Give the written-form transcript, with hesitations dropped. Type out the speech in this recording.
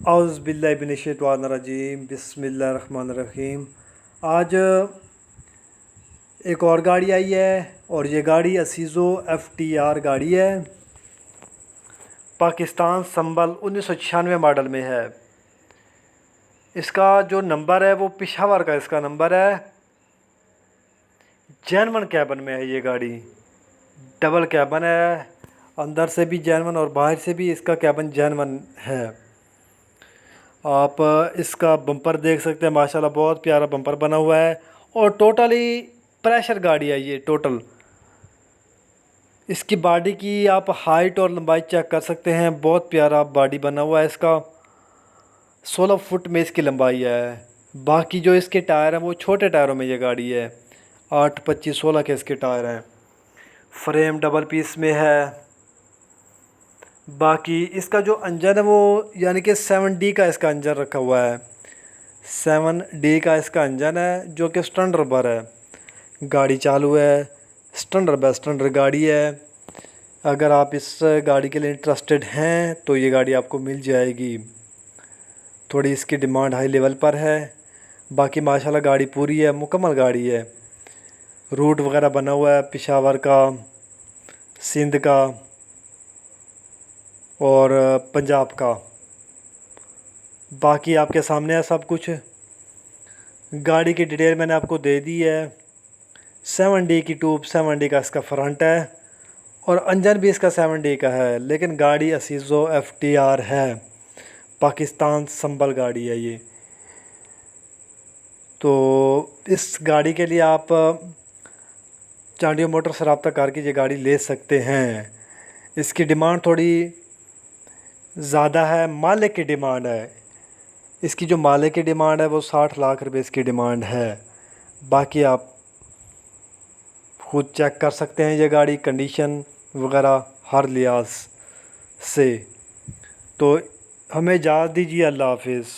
औज़ बिल्लाहि मिनश्शैतानिर्रजीम बिस्मिल्लाहिर्रहमानिर्रहीम। आज एक और गाड़ी आई है और ये गाड़ी असीज़ो FTR गाड़ी है। पाकिस्तान संबल 1996 मॉडल में है। इसका जो नंबर है वो पिशावर का इसका नंबर है। जैनवन कैबन में है ये गाड़ी, डबल कैबन है। अंदर से भी जैनवन और बाहर से भी इसका कैबन जैनवन है। आप इसका बम्पर देख सकते हैं, माशाल्लाह बहुत प्यारा बम्पर बना हुआ है और टोटली प्रेशर गाड़ी है ये टोटल। इसकी बॉडी की आप हाइट और लंबाई चेक कर सकते हैं, बहुत प्यारा बॉडी बना हुआ है इसका। 16 फुट में इसकी लंबाई है। बाकी जो इसके टायर हैं वो छोटे टायरों में ये गाड़ी है, 8, 25, 16 के इसके टायर हैं। फ्रेम डबल पीस में है। बाकी इसका जो इंजन है वो यानी कि 7D का इसका इंजन रखा हुआ है। 7D का इसका इंजन है जो कि स्टैंडर्ड पर है। गाड़ी चालू है, स्टैंडर्ड बाय स्टैंडर्ड गाड़ी है। अगर आप इस गाड़ी के लिए इंटरेस्टेड हैं तो ये गाड़ी आपको मिल जाएगी। थोड़ी इसकी डिमांड हाई लेवल पर है। बाकी माशाल्लाह गाड़ी पूरी है, मुकम्मल गाड़ी है। रूट वगैरह बना हुआ है पेशावर का, सिंध का और पंजाब का। बाकी आपके सामने है सब कुछ। गाड़ी की डिटेल मैंने आपको दे दी है। 7D की ट्यूब, 7D का इसका फ्रंट है और इंजन भी इसका 7D का है। लेकिन गाड़ी असीज़ो FTR है, पाकिस्तान संबल गाड़ी है ये। तो इस गाड़ी के लिए आप चांडियो मोटर से रब्ता करके ये गाड़ी ले सकते हैं। इसकी डिमांड थोड़ी ज़्यादा है, मालिक की डिमांड है। इसकी जो मालिक की डिमांड है वो 60 लाख रुपए इसकी डिमांड है। बाकी आप खुद चेक कर सकते हैं ये गाड़ी कंडीशन वगैरह हर लिहाज से। तो हमें इजाज़त दीजिए, अल्लाह हाफिज़।